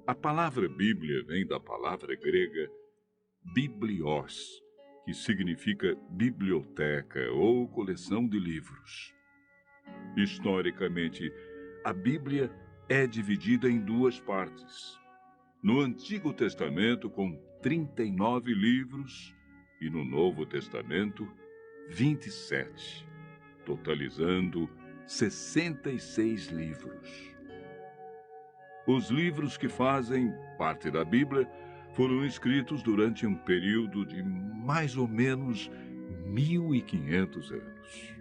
A palavra Bíblia vem da palavra grega biblios, que significa biblioteca ou coleção de livros. Historicamente, a Bíblia é dividida em duas partes. No Antigo Testamento, com 39 livros, e no Novo Testamento, 27, totalizando 66 livros. Os livros que fazem parte da Bíblia foram escritos durante um período de mais ou menos 1500 anos.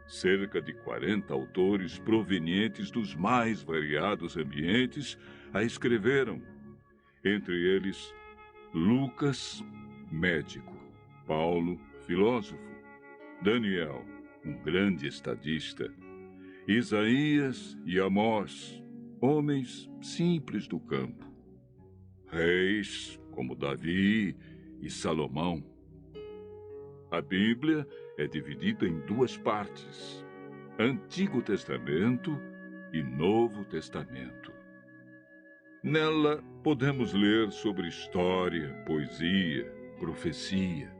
Cerca de 40 autores provenientes dos mais variados ambientes a escreveram, entre eles Lucas, médico, Paulo, filósofo, Daniel, um grande estadista, Isaías e Amós, homens simples do campo, reis como Davi e Salomão. A Bíblia é dividida em duas partes, Antigo Testamento e Novo Testamento. Nela podemos ler sobre história, poesia, profecia,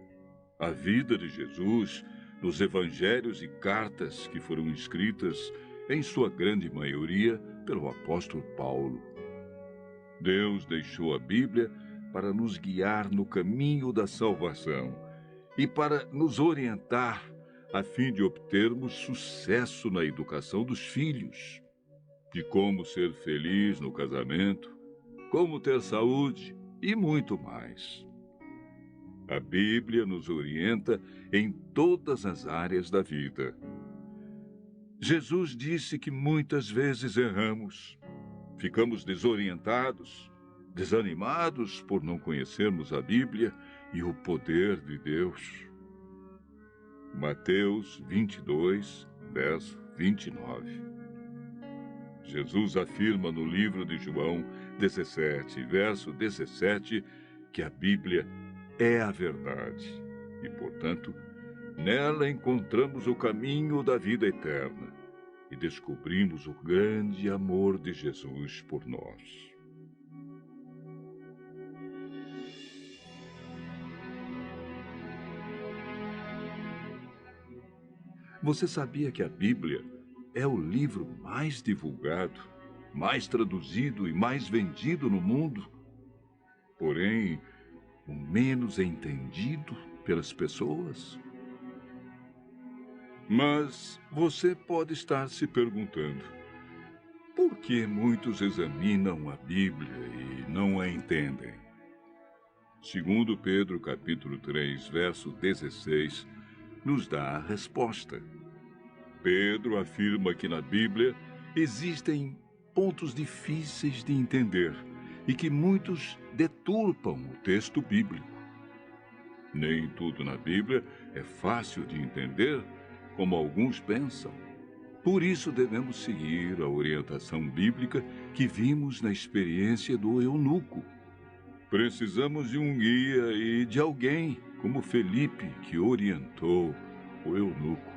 a vida de Jesus, nos evangelhos e cartas que foram escritas, em sua grande maioria, pelo apóstolo Paulo. Deus deixou a Bíblia para nos guiar no caminho da salvação e para nos orientar a fim de obtermos sucesso na educação dos filhos, de como ser feliz no casamento, como ter saúde e muito mais. A Bíblia nos orienta em todas as áreas da vida. Jesus disse que muitas vezes erramos, ficamos desorientados, desanimados por não conhecermos a Bíblia e o poder de Deus. Mateus 22, verso 29. Jesus afirma no livro de João 17, verso 17, que a Bíblia é a verdade e, portanto, nela encontramos o caminho da vida eterna e descobrimos o grande amor de Jesus por nós. Você sabia que a Bíblia é o livro mais divulgado, mais traduzido e mais vendido no mundo? Porém, o menos entendido pelas pessoas? Mas você pode estar se perguntando: por que muitos examinam a Bíblia e não a entendem? Segundo Pedro, capítulo 3, verso 16, nos dá a resposta. Pedro afirma que na Bíblia existem pontos difíceis de entender e que muitos deturpam o texto bíblico. Nem tudo na Bíblia é fácil de entender, como alguns pensam. Por isso devemos seguir a orientação bíblica que vimos na experiência do eunuco. Precisamos de um guia e de alguém como Felipe, que orientou o eunuco.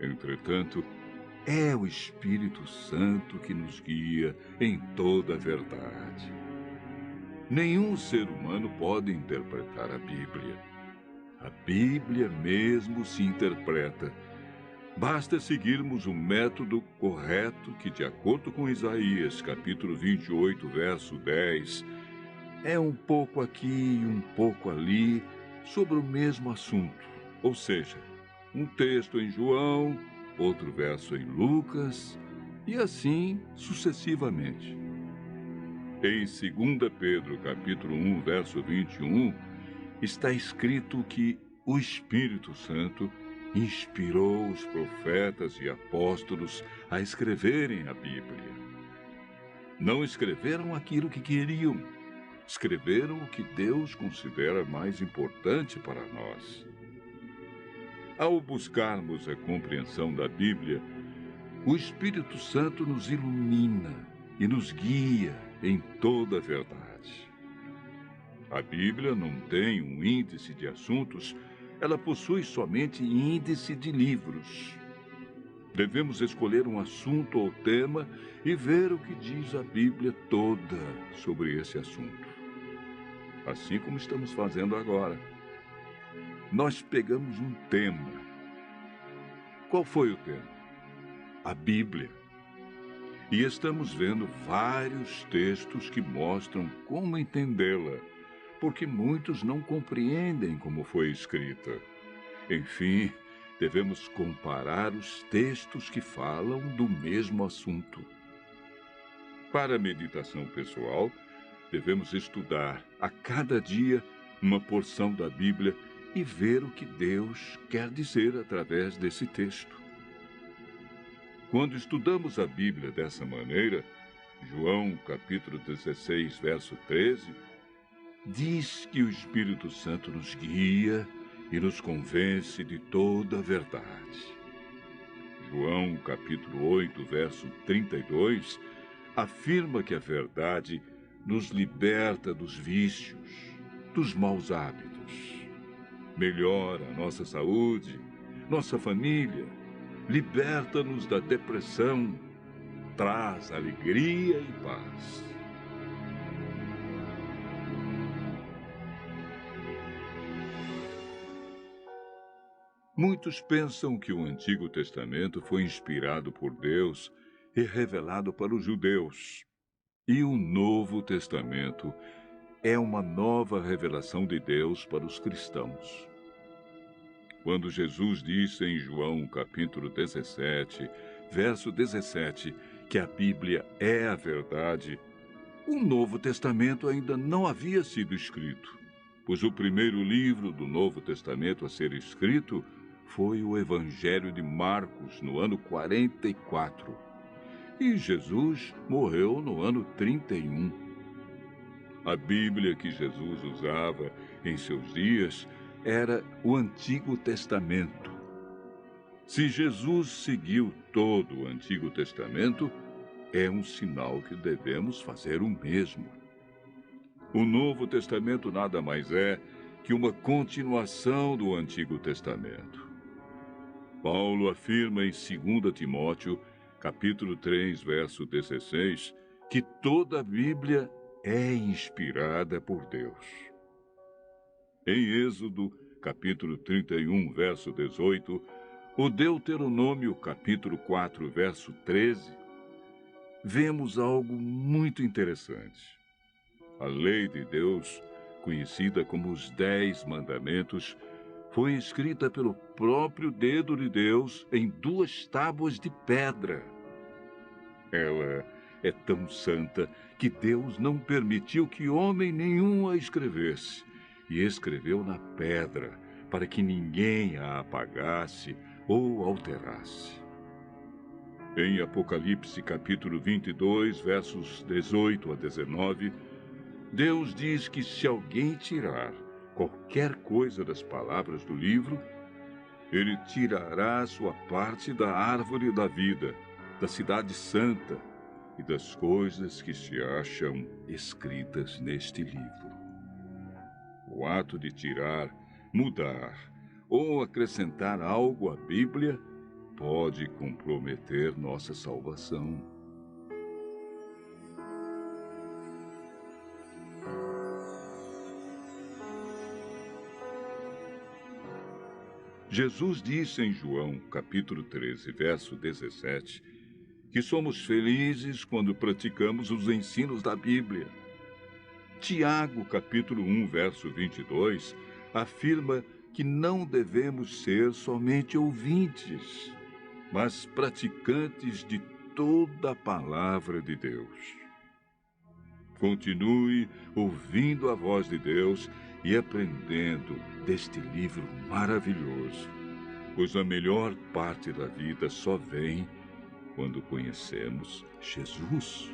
Entretanto, é o Espírito Santo que nos guia em toda a verdade. Nenhum ser humano pode interpretar a Bíblia. A Bíblia mesmo se interpreta. Basta seguirmos o método correto que, de acordo com Isaías, capítulo 28, verso 10, é um pouco aqui e um pouco ali sobre o mesmo assunto. Ou seja, um texto em João, outro verso em Lucas, e assim sucessivamente. Em 2 Pedro, capítulo 1, verso 21, está escrito que o Espírito Santo inspirou os profetas e apóstolos a escreverem a Bíblia. Não escreveram aquilo que queriam, escreveram o que Deus considera mais importante para nós. Ao buscarmos a compreensão da Bíblia, o Espírito Santo nos ilumina e nos guia em toda a verdade. A Bíblia não tem um índice de assuntos, ela possui somente índice de livros. Devemos escolher um assunto ou tema e ver o que diz a Bíblia toda sobre esse assunto. Assim como estamos fazendo agora. Nós pegamos um tema. Qual foi o tema? A Bíblia. E estamos vendo vários textos que mostram como entendê-la, porque muitos não compreendem como foi escrita. Enfim, devemos comparar os textos que falam do mesmo assunto. Para a meditação pessoal, devemos estudar a cada dia uma porção da Bíblia e ver o que Deus quer dizer através desse texto. Quando estudamos a Bíblia dessa maneira, João capítulo 16, verso 13, diz que o Espírito Santo nos guia e nos convence de toda a verdade. João capítulo 8, verso 32, afirma que a verdade nos liberta dos vícios, dos maus hábitos, melhora a nossa saúde, nossa família, liberta-nos da depressão, traz alegria e paz. Muitos pensam que o Antigo Testamento foi inspirado por Deus e revelado para os judeus. E o Novo Testamento é uma nova revelação de Deus para os cristãos. Quando Jesus disse em João capítulo 17, verso 17, que a Bíblia é a verdade, o Novo Testamento ainda não havia sido escrito, pois o primeiro livro do Novo Testamento a ser escrito foi o Evangelho de Marcos, no ano 44. E Jesus morreu no ano 31. A Bíblia que Jesus usava em seus dias era o Antigo Testamento. Se Jesus seguiu todo o Antigo Testamento, é um sinal que devemos fazer o mesmo. O Novo Testamento nada mais é que uma continuação do Antigo Testamento. Paulo afirma em 2 Timóteo, capítulo 3, verso 16, que toda a Bíblia é inspirada por Deus. Em Êxodo, capítulo 31, verso 18, o Deuteronômio, capítulo 4, verso 13, vemos algo muito interessante. A lei de Deus, conhecida como os 10 Mandamentos, foi escrita pelo próprio dedo de Deus em 2 tábuas de pedra. Ela é tão santa que Deus não permitiu que homem nenhum a escrevesse, e escreveu na pedra, para que ninguém a apagasse ou alterasse. Em Apocalipse capítulo 22, versos 18 a 19, Deus diz que se alguém tirar qualquer coisa das palavras do livro, ele tirará a sua parte da árvore da vida, da cidade santa e das coisas que se acham escritas neste livro. O ato de tirar, mudar ou acrescentar algo à Bíblia pode comprometer nossa salvação. Jesus disse em João, capítulo 13, verso 17, que somos felizes quando praticamos os ensinos da Bíblia. Tiago, capítulo 1, verso 22, afirma que não devemos ser somente ouvintes, mas praticantes de toda a palavra de Deus. Continue ouvindo a voz de Deus e aprendendo deste livro maravilhoso, pois a melhor parte da vida só vem quando conhecemos Jesus.